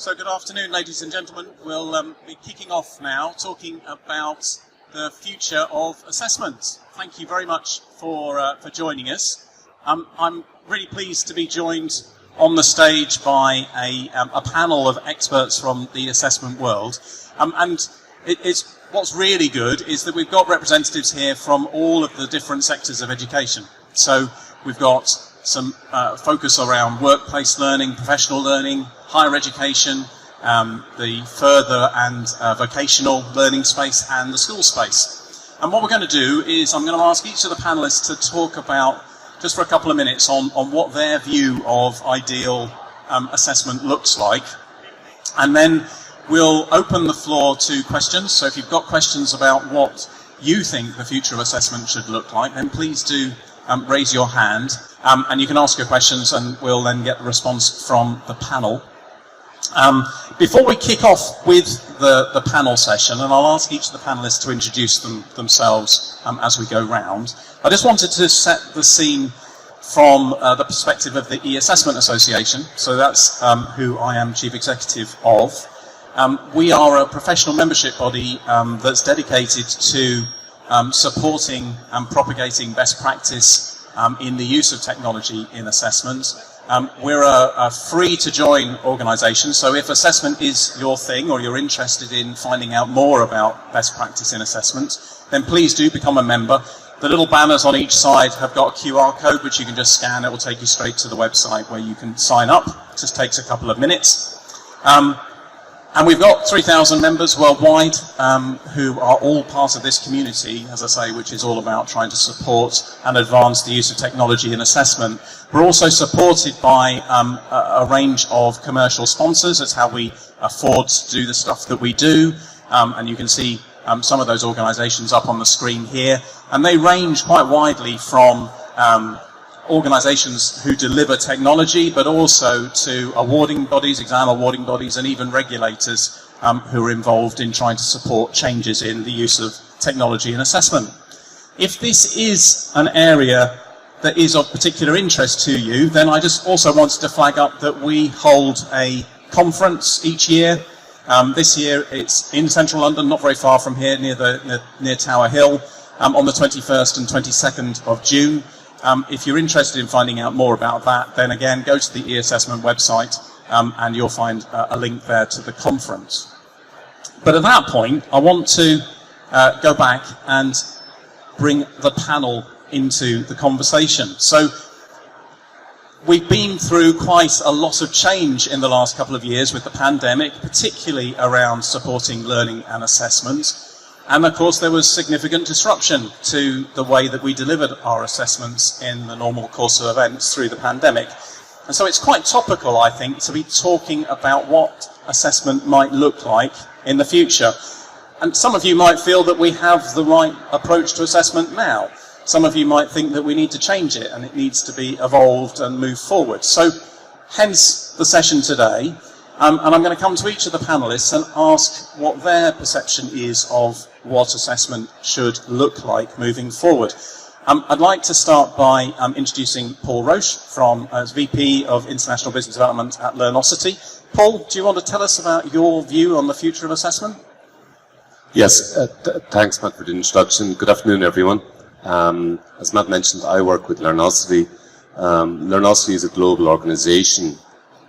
So good afternoon, ladies and gentlemen. We'll be kicking off now, talking about the future of assessment. Thank you very much for joining us. I'm really pleased to be joined on the stage by a panel of experts from the assessment world. What's really good is that we've got representatives here from all of the different sectors of education. So we've got some focus around workplace learning, professional learning, higher education, the further and vocational learning space, and the school space. And what we're going to do is I'm going to ask each of the panelists to talk about, just for a couple of minutes, on what their view of ideal assessment looks like. And then we'll open the floor to questions. So if you've got questions about what you think the future of assessment should look like, then please do raise your hand. And you can ask your questions, and we'll then get the response from the panel. Before we kick off with the panel session, and I'll ask each of the panelists to introduce themselves as we go round, I just wanted to set the scene from the perspective of the eAssessment Association. So that's who I am Chief Executive of. We are a professional membership body that's dedicated to supporting and propagating best practice in the use of technology in assessment. We're a free-to-join organisation, so if assessment is your thing or you're interested in finding out more about best practice in assessment, then please do become a member. The little banners on each side have got a QR code which you can just scan. It will take you straight to the website where you can sign up. It just takes a couple of minutes. And we've got 3,000 members worldwide who are all part of this community, as I say, which is all about trying to support and advance the use of technology in assessment. We're also supported by a range of commercial sponsors. That's how we afford to do the stuff that we do. And you can see some of those organisations up on the screen here. And they range quite widely from organisations who deliver technology, but also to awarding bodies, exam awarding bodies, and even regulators who are involved in trying to support changes in the use of technology in assessment. If this is an area that is of particular interest to you, then I just also wanted to flag up that we hold a conference each year. This year it's in central London, not very far from here, near Tower Hill, on the 21st and 22nd of June. If you're interested in finding out more about that, then again, go to the eAssessment website and you'll find a link there to the conference. But at that point, I want to go back and bring the panel into the conversation. So we've been through quite a lot of change in the last couple of years with the pandemic, particularly around supporting learning and assessment. And of course there was significant disruption to the way that we delivered our assessments in the normal course of events through the pandemic. And so it's quite topical, I think, to be talking about what assessment might look like in the future. And some of you might feel that we have the right approach to assessment now. Some of you might think that we need to change it and it needs to be evolved and move forward. So hence the session today. And I'm going to come to each of the panelists and ask what their perception is of what assessment should look like moving forward. I'd like to start by introducing Paul Roche as VP of International Business Development at Learnosity. Paul, do you want to tell us about your view on the future of assessment? Yes, thanks Matt for the introduction. Good afternoon everyone. As Matt mentioned, I work with Learnosity. Learnosity is a global organisation.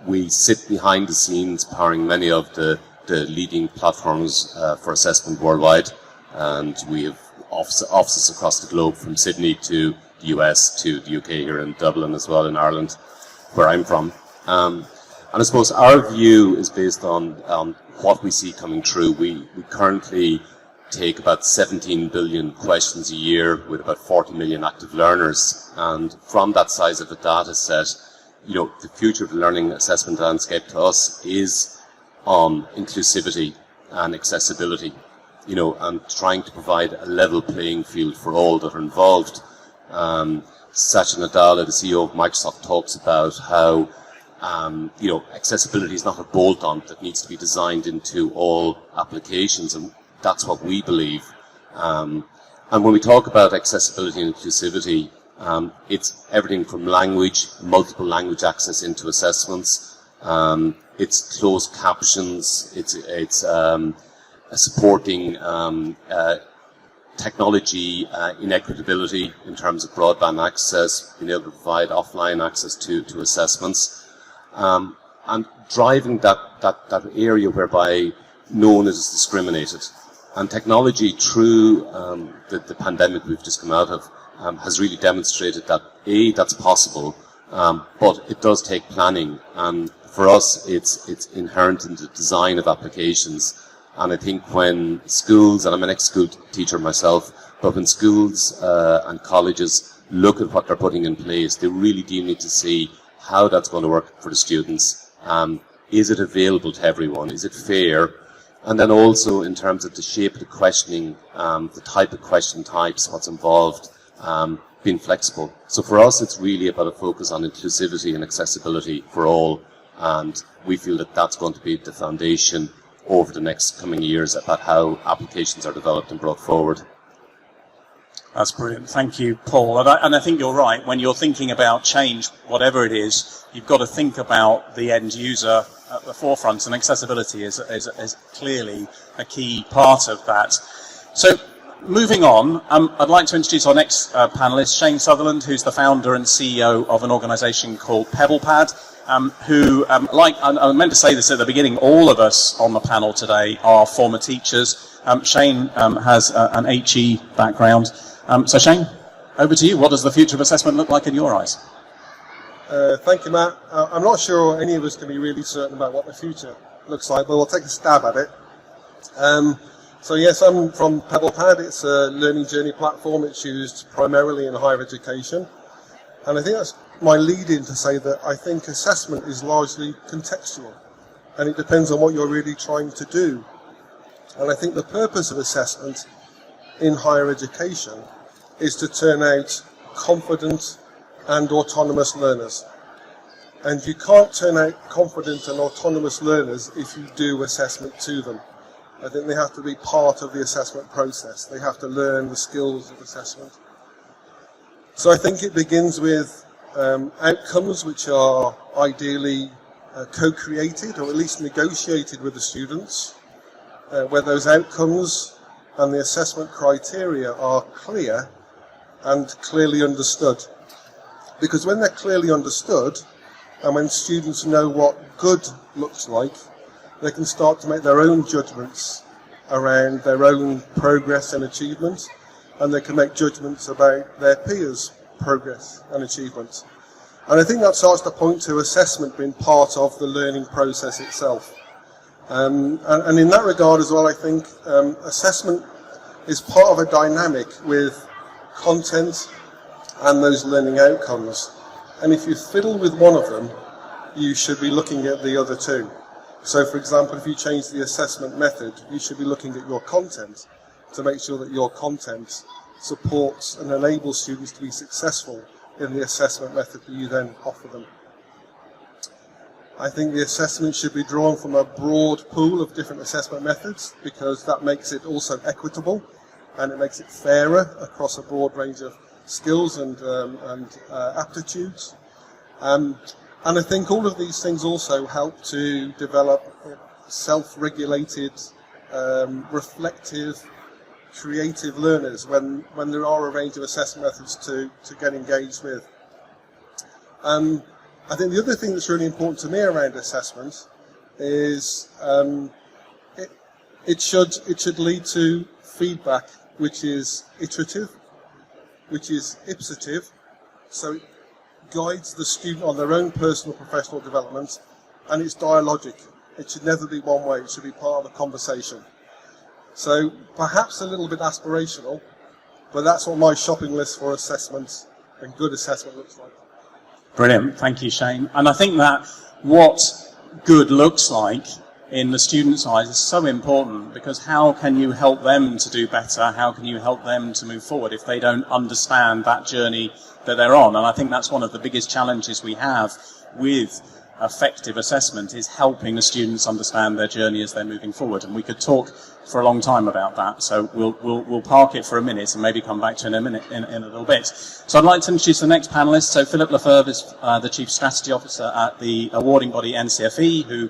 We sit behind the scenes powering many of the leading platforms for assessment worldwide, and we have offices across the globe, from Sydney to the US to the UK here in Dublin as well, in Ireland, where I'm from. And I suppose our view is based on what we see coming through. We currently take about 17 billion questions a year with about 40 million active learners, and from that size of a data set, the future of the learning assessment landscape to us is on inclusivity and accessibility, and trying to provide a level playing field for all that are involved. Satya Nadella, the CEO of Microsoft, talks about how, accessibility is not a bolt-on that needs to be designed into all applications, and that's what we believe. And when we talk about accessibility and inclusivity, it's everything from language, multiple language access into assessments, It's closed captions. It's supporting technology inequitability in terms of broadband access, being able to provide offline access to assessments, and driving that area whereby no one is discriminated. And technology, through the pandemic we've just come out of, has really demonstrated that that's possible, but it does take planning. And for us, it's inherent in the design of applications. And I think when schools, and I'm an ex-school teacher myself, but when schools and colleges look at what they're putting in place, they really do need to see how that's going to work for the students. Is it available to everyone? Is it fair? And then also in terms of the shape of the questioning, the type of question types, what's involved, being flexible. So for us, it's really about a focus on inclusivity and accessibility for all. And we feel that that's going to be the foundation over the next coming years about how applications are developed and brought forward. That's brilliant. Thank you, Paul. And I think you're right. When you're thinking about change, whatever it is, you've got to think about the end user at the forefront, and accessibility is clearly a key part of that. So, moving on, I'd like to introduce our next panelist, Shane Sutherland, who's the founder and CEO of an organisation called PebblePad, who, I meant to say this at the beginning, all of us on the panel today are former teachers. Shane has an HE background. So Shane, over to you. What does the future of assessment look like in your eyes? Thank you, Matt. I'm not sure any of us can be really certain about what the future looks like, but we'll take a stab at it. So yes, I'm from PebblePad. It's a learning journey platform. It's used primarily in higher education. And I think that's my lead-in to say that I think assessment is largely contextual, and it depends on what you're really trying to do. And I think the purpose of assessment in higher education is to turn out confident and autonomous learners. And you can't turn out confident and autonomous learners if you do assessment to them. I think they have to be part of the assessment process. They have to learn the skills of assessment. So I think it begins with outcomes which are ideally co-created or at least negotiated with the students, where those outcomes and the assessment criteria are clear and clearly understood. Because when they're clearly understood, and when students know what good looks like, they can start to make their own judgments around their own progress and achievement, and they can make judgments about their peers' progress and achievement. And I think that starts to point to assessment being part of the learning process itself. And in that regard as well, I think assessment is part of a dynamic with content and those learning outcomes. And if you fiddle with one of them, you should be looking at the other two. So for example, if you change the assessment method, you should be looking at your content to make sure that your content supports and enables students to be successful in the assessment method that you then offer them. I think the assessment should be drawn from a broad pool of different assessment methods, because that makes it also equitable and it makes it fairer across a broad range of skills and aptitudes. And I think all of these things also help to develop self-regulated, reflective, creative learners when there are a range of assessment methods to get engaged with. I think the other thing that's really important to me around assessment is it should lead to feedback which is iterative, which is ipsative, so it guides the student on their own personal professional development, and it's dialogic. It should never be one way, it should be part of a conversation. So perhaps a little bit aspirational, but that's what my shopping list for assessment and good assessment looks like. Brilliant, thank you, Shane. And I think that what good looks like in the student's eyes is so important, because how can you help them to do better? How can you help them to move forward if they don't understand that journey that they're on? And I think that's one of the biggest challenges we have with effective assessment is helping the students understand their journey as they're moving forward. And we could talk for a long time about that, so we'll park it for a minute and maybe come back to it in a little bit. So I'd like to introduce the next panelist. So Philip Lefebvre is the Chief Strategy Officer at the awarding body NCFE, who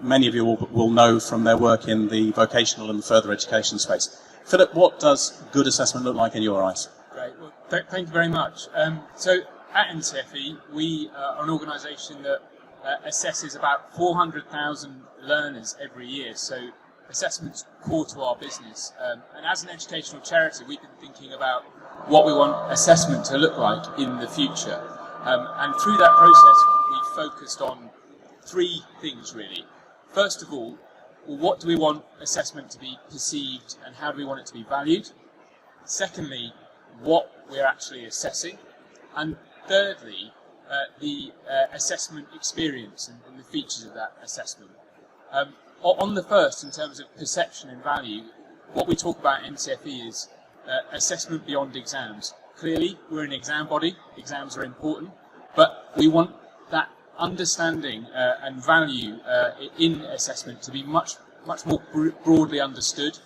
many of you will know from their work in the vocational and further education space. Philip, what does good assessment look like in your eyes? Great. Well, thank you very much. So at NCFE, we are an organisation that assesses about 400,000 learners every year. So assessment's core to our business. And as an educational charity, we've been thinking about what we want assessment to look like in the future. And through that process, we've focused on three things, really. First of all, what do we want assessment to be perceived and how do we want it to be valued? Secondly, what we're actually assessing. And thirdly, the assessment experience and the features of that assessment. On the first, in terms of perception and value, what we talk about in NCFE is assessment beyond exams. Clearly, we're an exam body, exams are important, but we want that understanding and value in assessment to be much more broadly understood,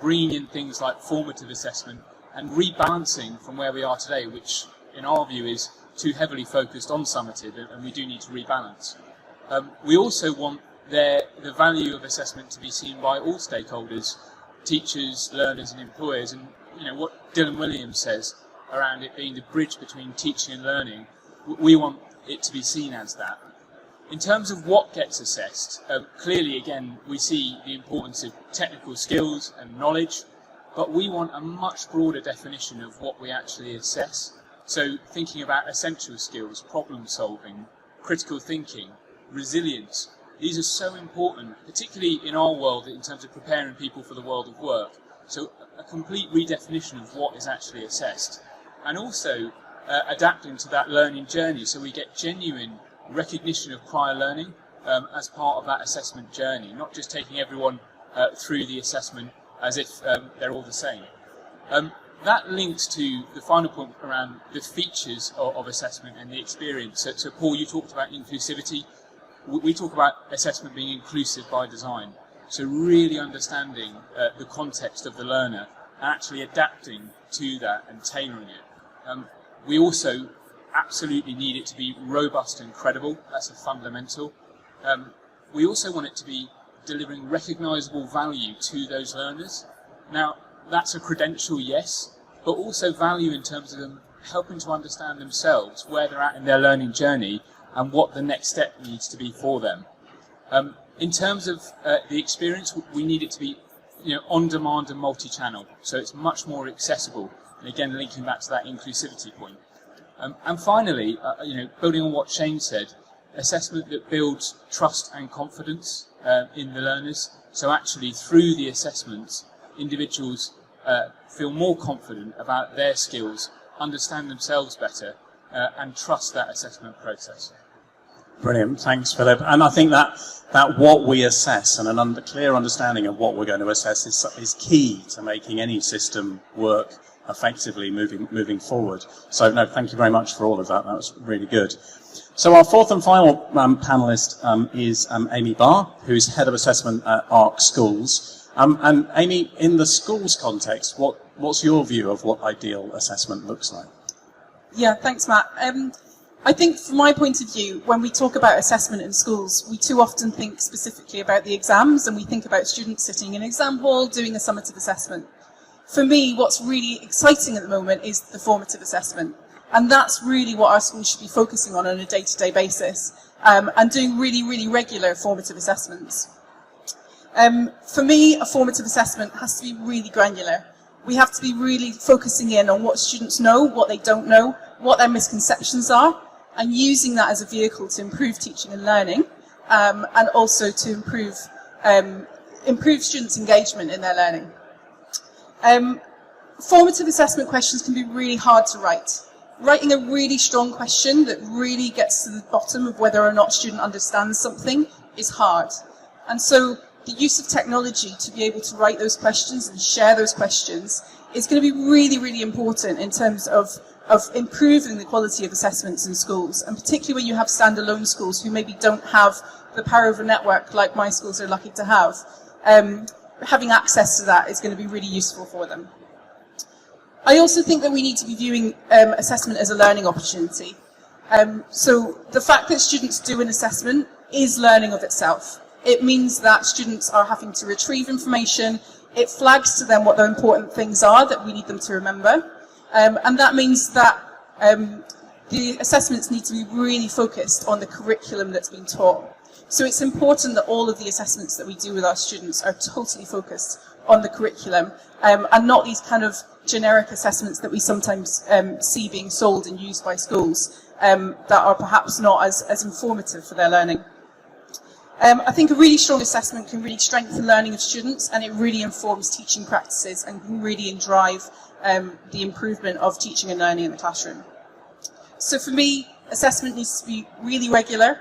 bringing in things like formative assessment and rebalancing from where we are today, which in our view is too heavily focused on summative, and we do need to rebalance. We also want the value of assessment to be seen by all stakeholders, teachers, learners and employers, and what Dylan Williams says around it being the bridge between teaching and learning, we want it to be seen as that. In terms of what gets assessed, clearly again we see the importance of technical skills and knowledge, but we want a much broader definition of what we actually assess. So thinking about essential skills, problem solving, critical thinking, resilience, these are so important, particularly in our world in terms of preparing people for the world of work. So a complete redefinition of what is actually assessed. And also adapting to that learning journey so we get genuine recognition of prior learning as part of that assessment journey, not just taking everyone through the assessment as if they're all the same. That links to the final point around the features of assessment and the experience. So Paul, you talked about inclusivity. We talk about assessment being inclusive by design. So really understanding the context of the learner and actually adapting to that and tailoring it. We also absolutely need it to be robust and credible. That's a fundamental. We also want it to be delivering recognisable value to those learners. Now, that's a credential, yes, but also value in terms of them helping to understand themselves, where they're at in their learning journey, and what the next step needs to be for them. In terms of the experience, we need it to be on-demand and multi-channel, so it's much more accessible, and again, linking back to that inclusivity point. And finally, building on what Shane said, assessment that builds trust and confidence in the learners. So actually, through the assessments, individuals feel more confident about their skills, understand themselves better, and trust that assessment process. Brilliant, thanks Philip. And I think that what we assess and a clear understanding of what we're going to assess is key to making any system work effectively moving forward. So no, thank you very much for all of that. That was really good. So our fourth and final panelist is Amy Barr, who's Head of Assessment at ARC Schools. And Amy, in the schools context, what's your view of what ideal assessment looks like? Yeah, thanks, Matt. I think from my point of view, when we talk about assessment in schools, we too often think specifically about the exams, and we think about students sitting in an exam hall doing a summative assessment. For me, what's really exciting at the moment is the formative assessment. And that's really what our schools should be focusing on a day-to-day basis, and doing really, really regular formative assessments. For me, a formative assessment has to be really granular. We have to be really focusing in on what students know, what they don't know, what their misconceptions are, and using that as a vehicle to improve teaching and learning, and also to improve students' engagement in their learning. Formative assessment questions can be really hard to write. Writing a really strong question that really gets to the bottom of whether or not a student understands something is hard. And so the use of technology to be able to write those questions and share those questions is going to be really, really important in terms of of improving the quality of assessments in schools, and particularly when you have standalone schools who maybe don't have the power of a network like my schools are lucky to have. Having access to that is going to be really useful for them. I also think that we need to be viewing assessment as a learning opportunity. So the fact that students do an assessment is learning of itself. It means that students are having to retrieve information. It flags to them what the important things are that we need them to remember. And that means that the assessments need to be really focused on the curriculum that's been taught. So it's important that all of the assessments that we do with our students are totally focused on the curriculum, and not these kind of generic assessments that we sometimes see being sold and used by schools that are perhaps not as informative for their learning. I think a really strong assessment can really strengthen learning of students, and it really informs teaching practices and can really drive the improvement of teaching and learning in the classroom. So for me, assessment needs to be really regular.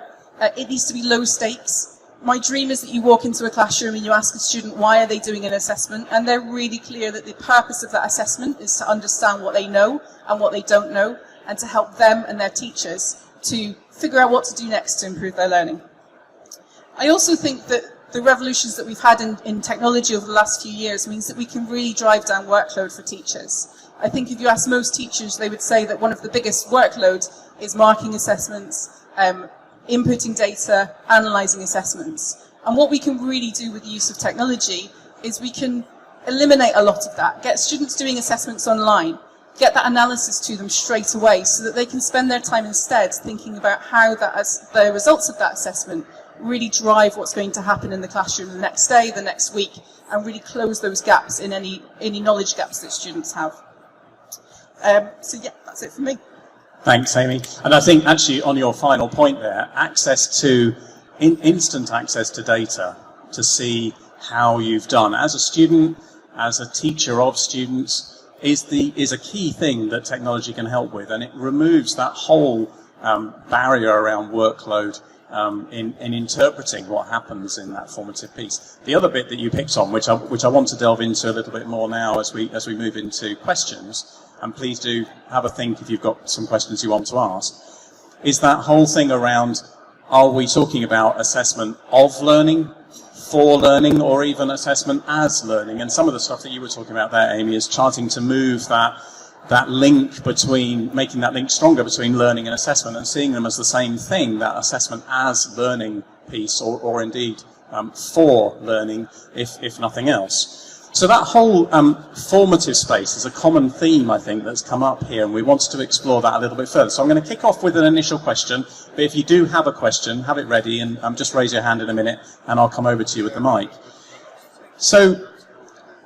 It needs to be low stakes. My dream is that you walk into a classroom and you ask a student why are they doing an assessment, and they're really clear that the purpose of that assessment is to understand what they know and what they don't know, and to help them and their teachers to figure out what to do next to improve their learning. I also think that the revolutions that we've had in technology over the last few years means that we can really drive down workload for teachers. I think if you ask most teachers, they would say that one of the biggest workloads is marking assessments, inputting data, analysing assessments. And what we can really do with the use of technology is we can eliminate a lot of that, get students doing assessments online, get that analysis to them straight away so that they can spend their time instead thinking about how the results of that assessment really drive what's going to happen in the classroom the next day, the next week, and really close those gaps in any knowledge gaps that students have. So yeah, that's it for me. Thanks, Amy. And I think actually on your final point there, instant access to data to see how you've done as a student, as a teacher of students, is a key thing that technology can help with, and it removes that whole barrier around workload in interpreting what happens in that formative piece. The other bit that you picked on, which I want to delve into a little bit more now as we move into questions, and please do have a think if you've got some questions you want to ask, is that whole thing around, are we talking about assessment of learning, for learning, or even assessment as learning? And some of the stuff that you were talking about there, Amy, is charting to move that link between, making that link stronger between learning and assessment, and seeing them as the same thing, that assessment as learning piece, or indeed for learning, if nothing else. So that whole formative space is a common theme, I think, that's come up here, and we wanted to explore that a little bit further. So I'm going to kick off with an initial question, but if you do have a question, have it ready, and just raise your hand in a minute, and I'll come over to you with the mic. So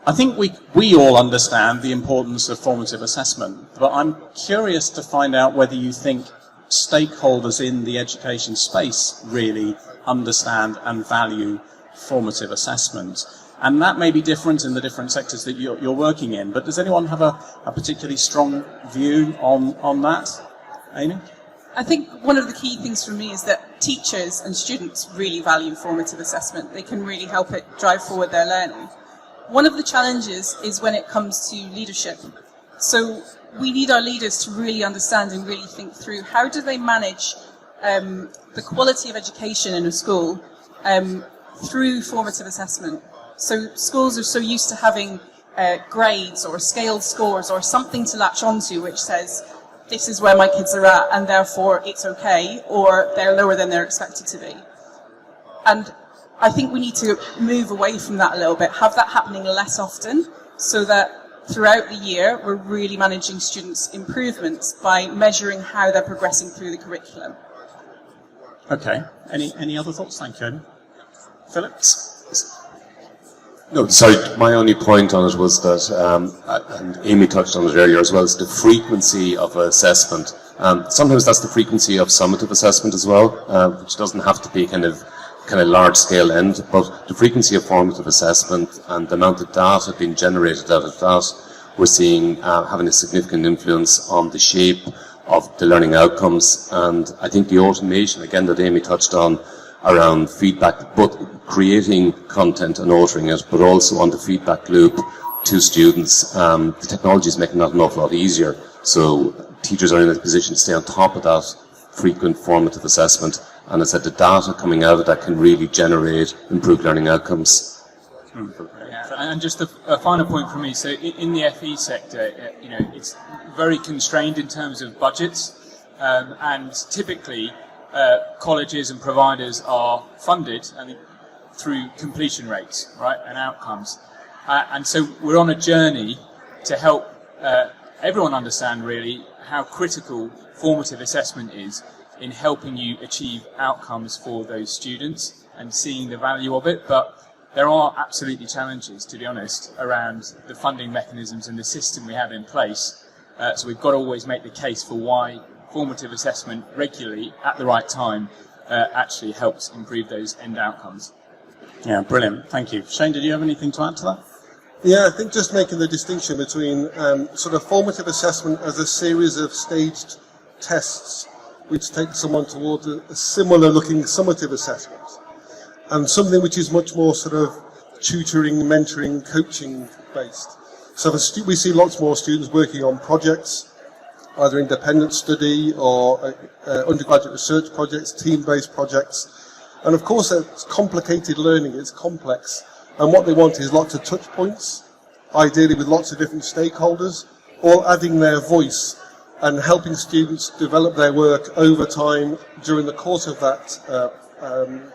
I think we all understand the importance of formative assessment, but I'm curious to find out whether you think stakeholders in the education space really understand and value formative assessment. And that may be different in the different sectors that you're working in, but does anyone have a particularly strong view on that? Amy? I think one of the key things for me is that teachers and students really value formative assessment. They can really help it drive forward their learning. One of the challenges is when it comes to leadership. So we need our leaders to really understand and really think through how do they manage the quality of education in a school through formative assessment. So schools are so used to having grades or scaled scores or something to latch onto which says this is where my kids are at and therefore it's okay, or they're lower than they're expected to be. And I think we need to move away from that a little bit, have that happening less often, so that throughout the year we're really managing students' improvements by measuring how they're progressing through the curriculum. Okay. Any other thoughts? Thank you. Phillips? No, sorry, my only point on it was that, and Amy touched on it earlier as well, is the frequency of assessment. Sometimes that's the frequency of summative assessment as well, which doesn't have to be kind of large scale end, but the frequency of formative assessment and the amount of data being generated out of that, we're seeing having a significant influence on the shape of the learning outcomes. And I think the automation, again, that Amy touched on, around feedback, both creating content and altering it, but also on the feedback loop to students. The technology is making that an awful lot easier. So teachers are in a position to stay on top of that frequent formative assessment, and it's that the data coming out of that can really generate improved learning outcomes. And just a final point from me. So in the FE sector, it's very constrained in terms of budgets, and typically colleges and providers are funded through completion rates, right, and outcomes. And so we're on a journey to help everyone understand really how critical formative assessment is in helping you achieve outcomes for those students and seeing the value of it. But there are absolutely challenges, to be honest, around the funding mechanisms and the system we have in place. So we've got to always make the case for why formative assessment regularly at the right time actually helps improve those end outcomes. Yeah, brilliant. Thank you. Shane, did you have anything to add to that? Yeah, I think just making the distinction between sort of formative assessment as a series of staged tests which take someone towards a similar looking summative assessment, and something which is much more sort of tutoring, mentoring, coaching based. So we see lots more students working on projects, either independent study or undergraduate research projects, team-based projects. And of course, it's complicated learning, it's complex. And what they want is lots of touch points, ideally with lots of different stakeholders, all adding their voice and helping students develop their work over time during the course of that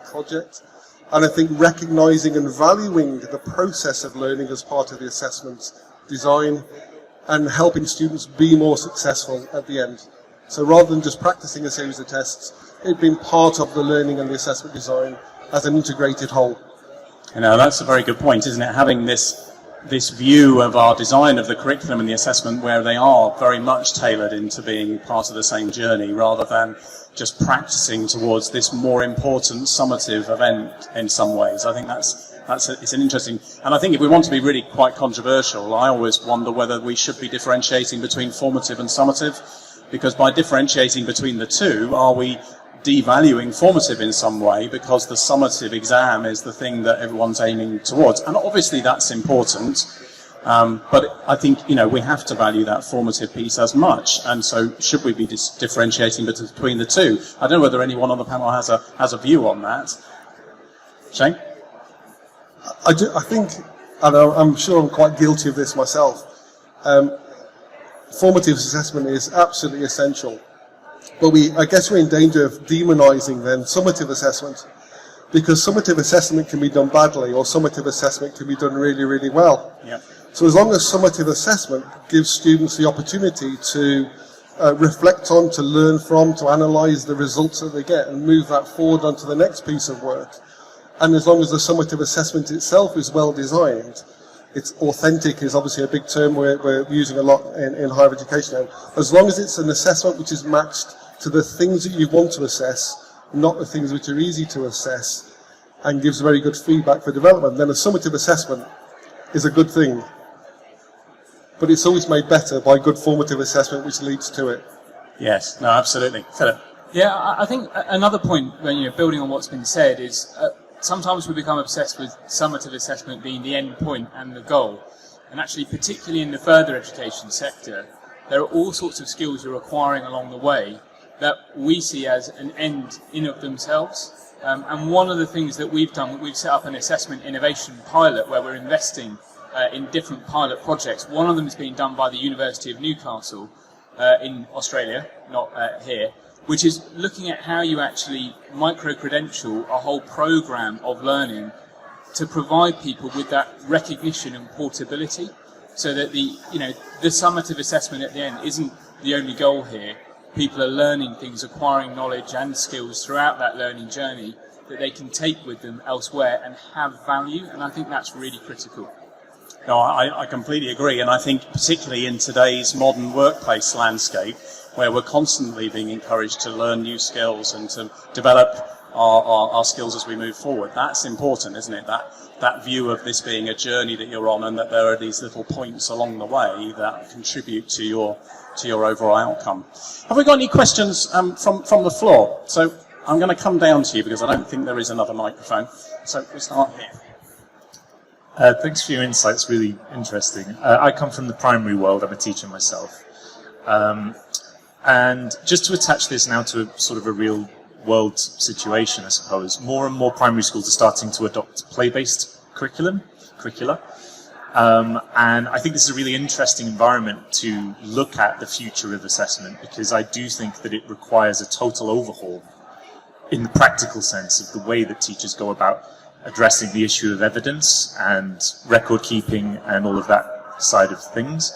project. And I think recognising and valuing the process of learning as part of the assessment design and helping students be more successful at the end. So rather than just practicing a series of tests, it being part of the learning and the assessment design as an integrated whole. That's a very good point, isn't it? Having this view of our design of the curriculum and the assessment where they are very much tailored into being part of the same journey rather than just practicing towards this more important summative event in some ways. I think it's an interesting, and I think if we want to be really quite controversial, I always wonder whether we should be differentiating between formative and summative, because by differentiating between the two, are we devaluing formative in some way because the summative exam is the thing that everyone's aiming towards? And obviously that's important, but I think we have to value that formative piece as much. And so should we be differentiating between the two? I don't know whether anyone on the panel has a view on that. Shane? I think, and I'm sure I'm quite guilty of this myself, formative assessment is absolutely essential. But I guess we're in danger of demonising then summative assessment, because summative assessment can be done badly or summative assessment can be done really, really well. Yeah. So as long as summative assessment gives students the opportunity to reflect on, to learn from, to analyse the results that they get and move that forward onto the next piece of work, and as long as the summative assessment itself is well designed, it's authentic is obviously a big term we're using a lot in higher education now. As long as it's an assessment which is matched to the things that you want to assess, not the things which are easy to assess, and gives very good feedback for development, then a summative assessment is a good thing. But it's always made better by good formative assessment which leads to it. Yes, no, absolutely. Philip? Yeah, I think another point, when building on what's been said, is sometimes we become obsessed with summative assessment being the end point and the goal. And actually, particularly in the further education sector, there are all sorts of skills you're acquiring along the way that we see as an end in of themselves. And one of the things that we've done, we've set up an assessment innovation pilot where we're investing in different pilot projects. One of them is being done by the University of Newcastle in Australia, not here, which is looking at how you actually micro-credential a whole program of learning to provide people with that recognition and portability, so that the summative assessment at the end isn't the only goal here. People are learning things, acquiring knowledge and skills throughout that learning journey that they can take with them elsewhere and have value, and I think that's really critical. No, I completely agree, and I think particularly in today's modern workplace landscape, where we're constantly being encouraged to learn new skills and to develop our skills as we move forward, that's important, isn't it? That view of this being a journey that you're on, and that there are these little points along the way that contribute to your overall outcome. Have we got any questions from the floor? So I'm going to come down to you because I don't think there is another microphone. So we'll start here. Thanks for your insights, really interesting. I come from the primary world, I'm a teacher myself. And just to attach this now to sort of a real world situation, I suppose, more and more primary schools are starting to adopt play-based curricula. And I think this is a really interesting environment to look at the future of assessment, because I do think that it requires a total overhaul in the practical sense of the way that teachers go about addressing the issue of evidence and record keeping and all of that side of things.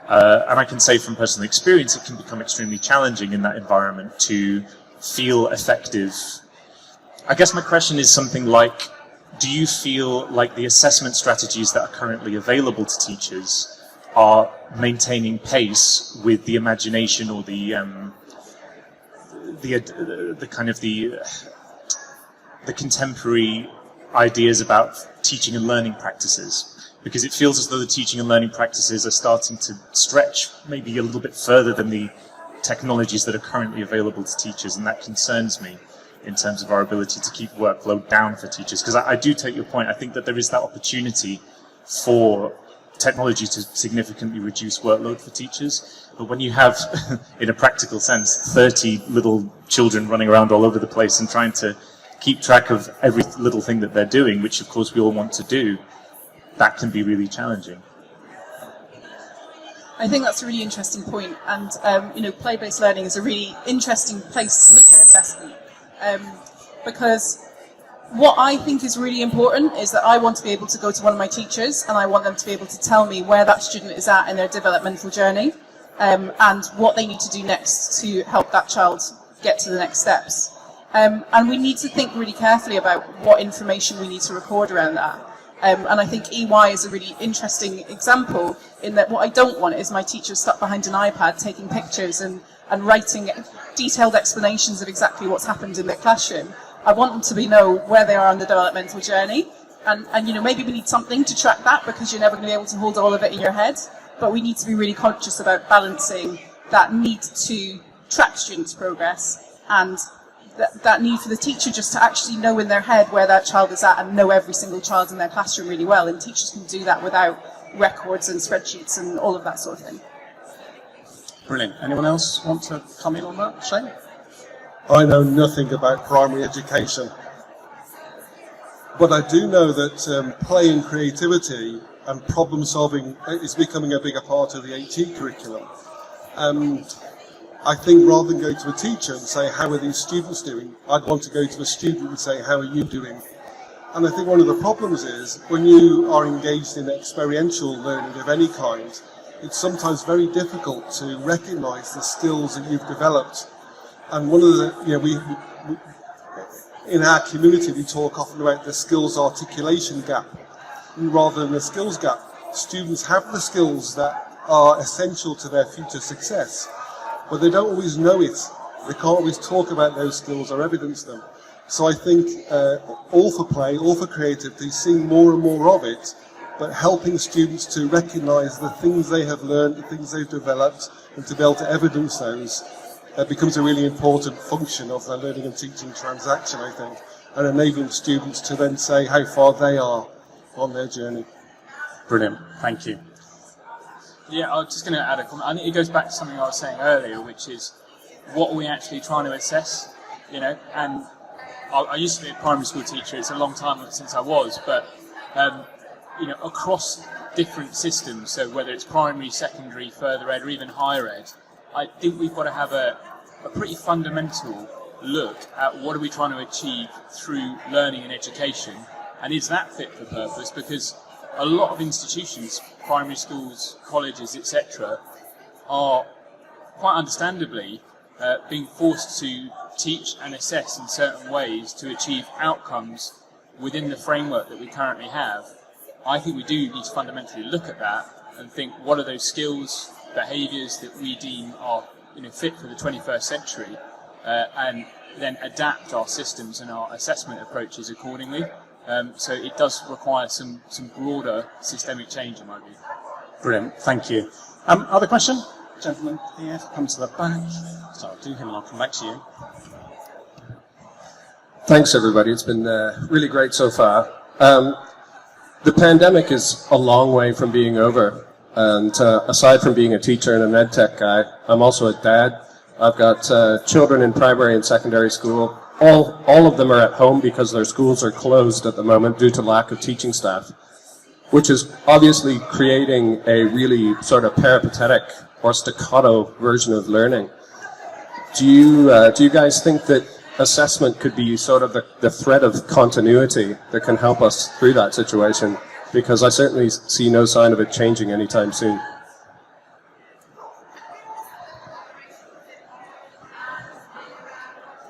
And I can say from personal experience, it can become extremely challenging in that environment to feel effective. I guess my question is something like, do you feel like the assessment strategies that are currently available to teachers are maintaining pace with the imagination or the contemporary ideas about teaching and learning practices? Because it feels as though the teaching and learning practices are starting to stretch maybe a little bit further than the technologies that are currently available to teachers, and that concerns me in terms of our ability to keep workload down for teachers. Because I do take your point. I think that there is that opportunity for technology to significantly reduce workload for teachers. But when you have, in a practical sense, 30 little children running around all over the place and trying to keep track of every little thing that they're doing, which of course we all want to do, that can be really challenging. I think that's a really interesting point, and play-based learning is a really interesting place to look at assessment, because what I think is really important is that I want to be able to go to one of my teachers and I want them to be able to tell me where that student is at in their developmental journey, and what they need to do next to help that child get to the next steps. And we need to think really carefully about what information we need to record around that. And I think EY is a really interesting example in that what I don't want is my teacher stuck behind an iPad taking pictures and writing detailed explanations of exactly what's happened in their classroom. I want them to know where they are on the developmental journey. And maybe we need something to track that, because you're never going to be able to hold all of it in your head. But we need to be really conscious about balancing that need to track students' progress and that need for the teacher just to actually know in their head where that child is at and know every single child in their classroom really well. And teachers can do that without records and spreadsheets and all of that sort of thing. Brilliant. Anyone else want to come in on that? Shane? I know nothing about primary education, but I do know that play and creativity and problem solving is becoming a bigger part of the HE curriculum. I think rather than go to a teacher and say, how are these students doing, I'd want to go to a student and say, how are you doing? And I think one of the problems is when you are engaged in experiential learning of any kind, it's sometimes very difficult to recognise the skills that you've developed. And one of the, we in our community, we talk often about the skills articulation gap rather than the skills gap. Students have the skills that are essential to their future success, but they don't always know it. They can't always talk about those skills or evidence them. So I think all for play, all for creativity, seeing more and more of it, but helping students to recognise the things they have learned, the things they've developed, and to be able to evidence those, becomes a really important function of the learning and teaching transaction, I think, and enabling students to then say how far they are on their journey. Brilliant. Thank you. Yeah, I was just going to add a comment. I think it goes back to something I was saying earlier, which is what are we actually trying to assess, and I used to be a primary school teacher. It's a long time since I was, but across different systems, so whether it's primary, secondary, further ed, or even higher ed, I think we've got to have a pretty fundamental look at what are we trying to achieve through learning and education, and is that fit for purpose? Because a lot of institutions, primary schools, colleges, etc., are quite understandably being forced to teach and assess in certain ways to achieve outcomes within the framework that we currently have. I think we do need to fundamentally look at that and think, what are those skills, behaviours that we deem are fit for the 21st century, and then adapt our systems and our assessment approaches accordingly. So it does require some broader systemic change in my view. Brilliant. Thank you. Other question? Gentleman here, come to the back. So I'll do him and I'll come back to you. Thanks, everybody. It's been really great so far. The pandemic is a long way from being over. And aside from being a teacher and a medtech guy, I'm also a dad I've got children in primary and secondary school. All of them are at home because their schools are closed at the moment due to lack of teaching staff, which is obviously creating a really sort of peripatetic or staccato version of learning. Do you guys think that assessment could be sort of the thread of continuity that can help us through that situation? Because I certainly see no sign of it changing anytime soon.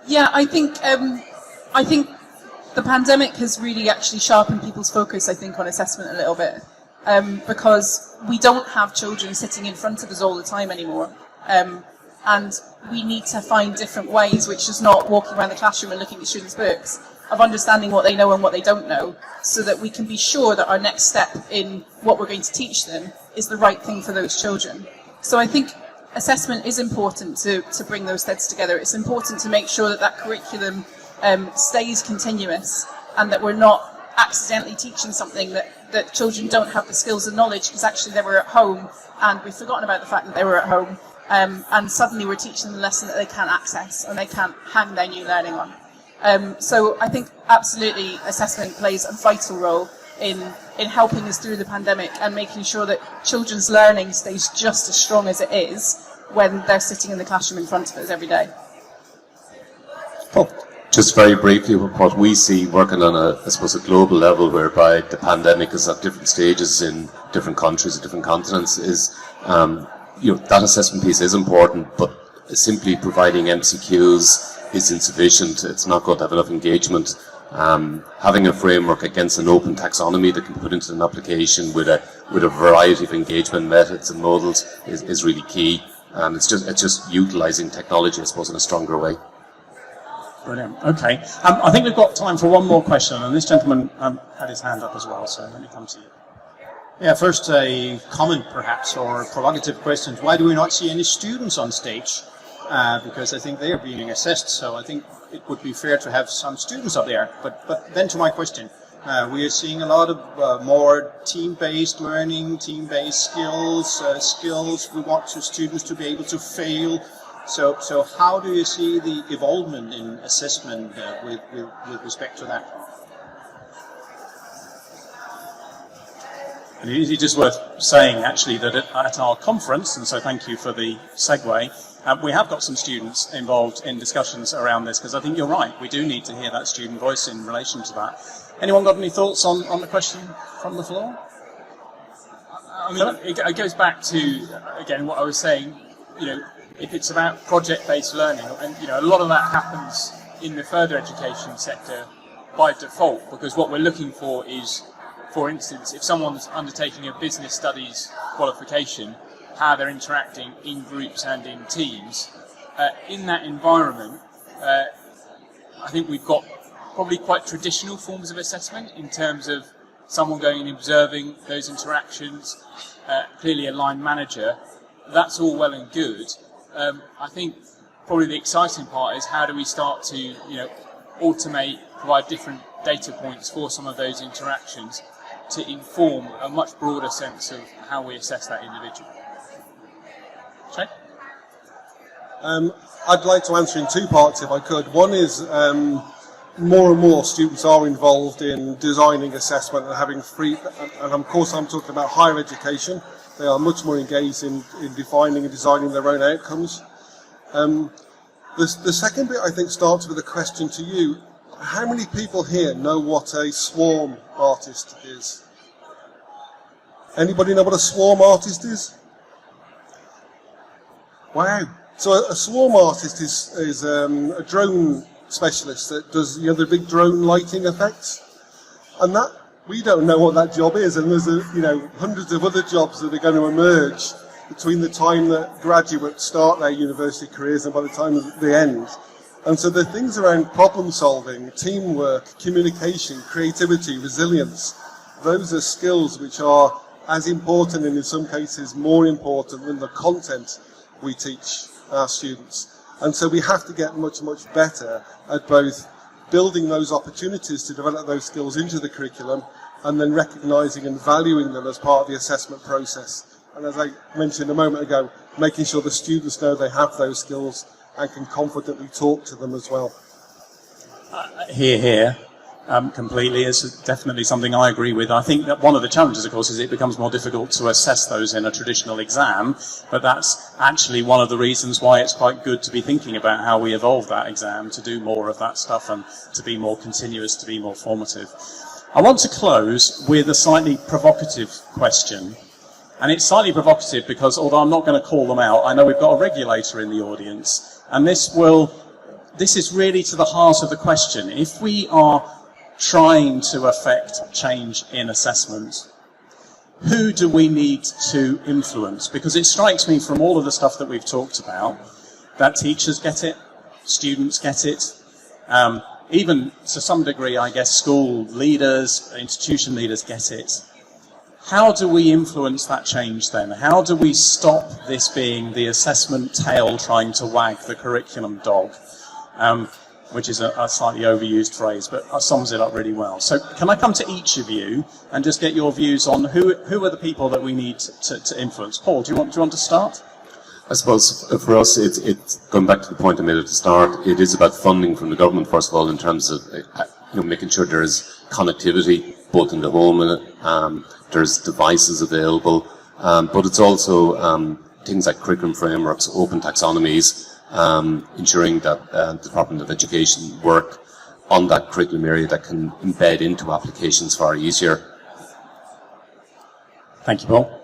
Yeah, I think the pandemic has really actually sharpened people's focus, I think, on assessment a little bit, because we don't have children sitting in front of us all the time anymore, and we need to find different ways, which is not walking around the classroom and looking at students' books, of understanding what they know and what they don't know, so that we can be sure that our next step in what we're going to teach them is the right thing for those children. So I think assessment is important to bring those threads together. It's important to make sure that curriculum stays continuous, and that we're not accidentally teaching something that children don't have the skills and knowledge because actually they were at home and we've forgotten about the fact that they were at home, and suddenly we're teaching them a lesson that they can't access and they can't hang their new learning on. So I think absolutely assessment plays a vital role in helping us through the pandemic and making sure that children's learning stays just as strong as it is when they're sitting in the classroom in front of us every day. Just very briefly, what we see working on a global level, whereby the pandemic is at different stages in different countries and different continents, is that assessment piece is important, but simply providing MCQs is insufficient. It's not going to have enough engagement. Having a framework against an open taxonomy that can be put into an application with a variety of engagement methods and models is really key. And it's just utilising technology, I suppose, in a stronger way. Brilliant. Okay. I think we've got time for one more question, and this gentleman had his hand up as well, so let me come to you. Yeah, first a comment perhaps, or provocative questions. Why do we not see any students on stage? Because I think they are being assessed, so I think it would be fair to have some students up there. But then to my question, we are seeing a lot of more team-based learning, team-based skills. We want students to be able to fail. So how do you see the evolvement in assessment with respect to that? And it is just worth saying, actually, that at our conference, and so thank you for the segue, we have got some students involved in discussions around this, because I think you're right, we do need to hear that student voice in relation to that. Anyone got any thoughts on the question from the floor? I mean, it goes back to, again, what I was saying, if it's about project-based learning, and a lot of that happens in the further education sector by default, because what we're looking for is, for instance, if someone's undertaking a business studies qualification, how they're interacting in groups and in teams. In that environment, I think we've got probably quite traditional forms of assessment in terms of someone going and observing those interactions, clearly a line manager. That's all well and good. I think probably the exciting part is how do we start to automate, provide different data points for some of those interactions to inform a much broader sense of how we assess that individual. Okay? I'd like to answer in two parts if I could. One is more and more students are involved in designing assessment and having free, and of course I'm talking about higher education. They are much more engaged in defining and designing their own outcomes. The second bit I think starts with a question to you. How many people here know what a swarm artist is? Anybody know what a swarm artist is? Wow. So a swarm artist is a drone specialist that does the big drone lighting effects. And that, we don't know what that job is, and there's hundreds of other jobs that are going to emerge between the time that graduates start their university careers and by the time they end. And so the things around problem solving, teamwork, communication, creativity, resilience, those are skills which are as important and in some cases more important than the content we teach our students. And so we have to get much, much better at both building those opportunities to develop those skills into the curriculum and then recognising and valuing them as part of the assessment process. And as I mentioned a moment ago, making sure the students know they have those skills and can confidently talk to them as well. Here. Completely. It's definitely something I agree with. I think that one of the challenges, of course, is it becomes more difficult to assess those in a traditional exam, but that's actually one of the reasons why it's quite good to be thinking about how we evolve that exam to do more of that stuff and to be more continuous, to be more formative. I want to close with a slightly provocative question. And it's slightly provocative because, although I'm not going to call them out, I know we've got a regulator in the audience, and this is really to the heart of the question. If we are trying to affect change in assessment, who do we need to influence? Because it strikes me from all of the stuff that we've talked about that teachers get it, students get it, even to some degree, I guess, school leaders, institution leaders get it. How do we influence that change then? How do we stop this being the assessment tail trying to wag the curriculum dog? Which is a slightly overused phrase, but sums it up really well. So can I come to each of you and just get your views on who are the people that we need to influence? Paul, do you want to start? I suppose for us, it's going back to the point I made at the start. It is about funding from the government, first of all, in terms of making sure there is connectivity both in the home, there's devices available, but it's also things like curriculum frameworks, open taxonomies, ensuring that the Department of Education work on that curriculum area that can embed into applications far easier. Thank you, Paul.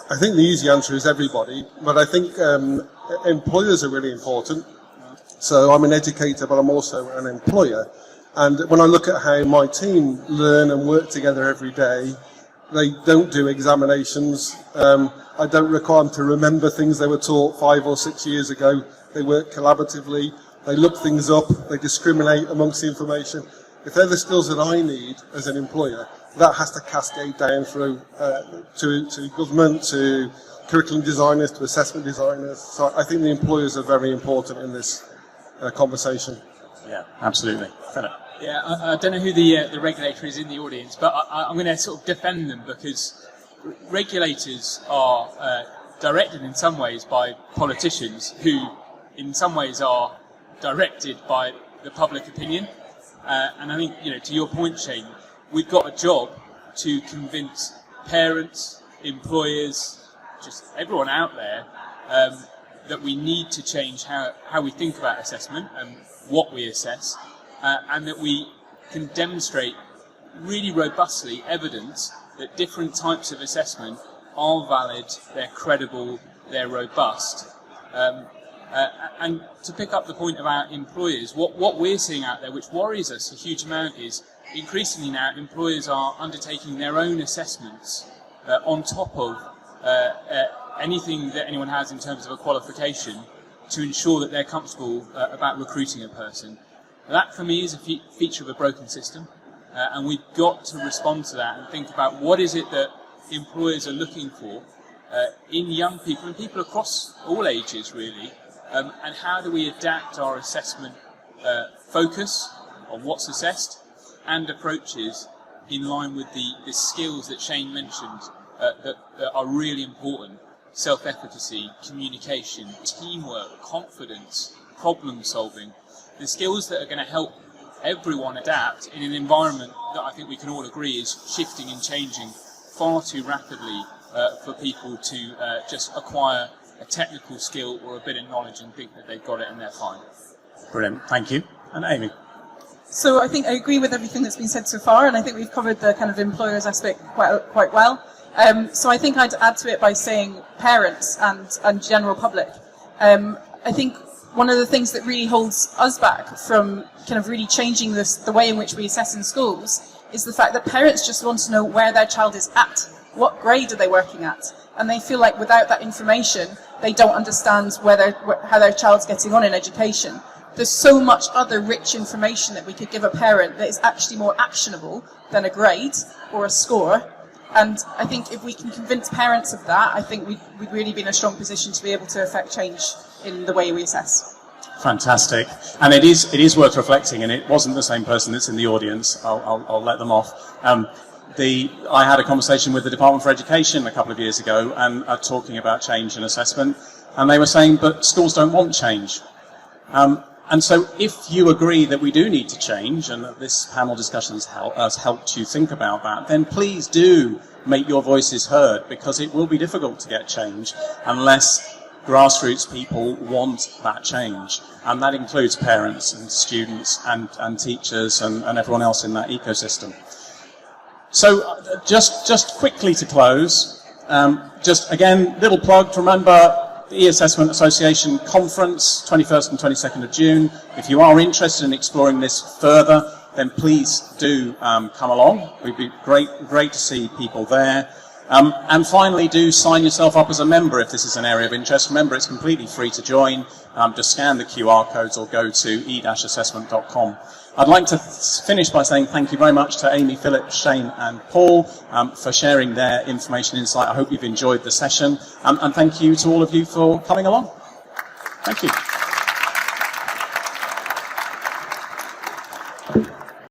I think the easy answer is everybody, but I think employers are really important. So I'm an educator, but I'm also an employer. And when I look at how my team learn and work together every day, they don't do examinations. I don't require them to remember things they were taught 5 or 6 years ago. They work collaboratively. They look things up. They discriminate amongst the information. If they're the skills that I need as an employer, that has to cascade down through to government, to curriculum designers, to assessment designers. So I think the employers are very important in this conversation. Yeah, absolutely. Philip. Yeah, I don't know who the regulator is in the audience, but I'm going to sort of defend them because regulators are directed in some ways by politicians who in some ways are directed by the public opinion. And I think, to your point, Shane, we've got a job to convince parents, employers, just everyone out there, that we need to change how we think about assessment and what we assess, and that we can demonstrate really robustly evidence that different types of assessment are valid, they're credible, they're robust. And to pick up the point about employers, what we're seeing out there, which worries us a huge amount, is increasingly now employers are undertaking their own assessments on top of anything that anyone has in terms of a qualification to ensure that they're comfortable about recruiting a person. That, for me, is a feature of a broken system, and we've got to respond to that and think about what is it that employers are looking for in young people and people across all ages, really, and how do we adapt our assessment focus on what's assessed and approaches in line with the skills that Shane mentioned that are really important: self-efficacy, communication, teamwork, confidence, problem solving. The skills that are going to help everyone adapt in an environment that I think we can all agree is shifting and changing far too rapidly for people to just acquire a technical skill or a bit of knowledge and think that they've got it and they're fine. Brilliant, thank you. And Amy? So I think I agree with everything that's been said so far, and I think we've covered the kind of employers aspect quite well. So I think I'd add to it by saying parents and general public. I think one of the things that really holds us back from kind of really changing the way in which we assess in schools is the fact that parents just want to know where their child is at. What grade are they working at? And they feel like without that information, they don't understand how their child's getting on in education. There's so much other rich information that we could give a parent that is actually more actionable than a grade or a score. And I think if we can convince parents of that, I think we'd really be in a strong position to be able to affect change in the way we assess. Fantastic. And it is worth reflecting, and it wasn't the same person that's in the audience. I'll let them off. I had a conversation with the Department for Education a couple of years ago and talking about change and assessment. And they were saying, but schools don't want change. And so if you agree that we do need to change, and that this panel discussion has helped you think about that, then please do make your voices heard, because it will be difficult to get change unless grassroots people want that change. And that includes parents and students and teachers and everyone else in that ecosystem. So just quickly to close, just again, little plug to remember the E-Assessment Association Conference, 21st and 22nd of June. If you are interested in exploring this further, then please do come along. It would be great to see people there. And finally, do sign yourself up as a member if this is an area of interest. Remember, it's completely free to join. Just scan the QR codes or go to e-assessment.com. I'd like to finish by saying thank you very much to Amy, Philip, Shane and Paul for sharing their information insight. I hope you've enjoyed the session. And thank you to all of you for coming along. Thank you.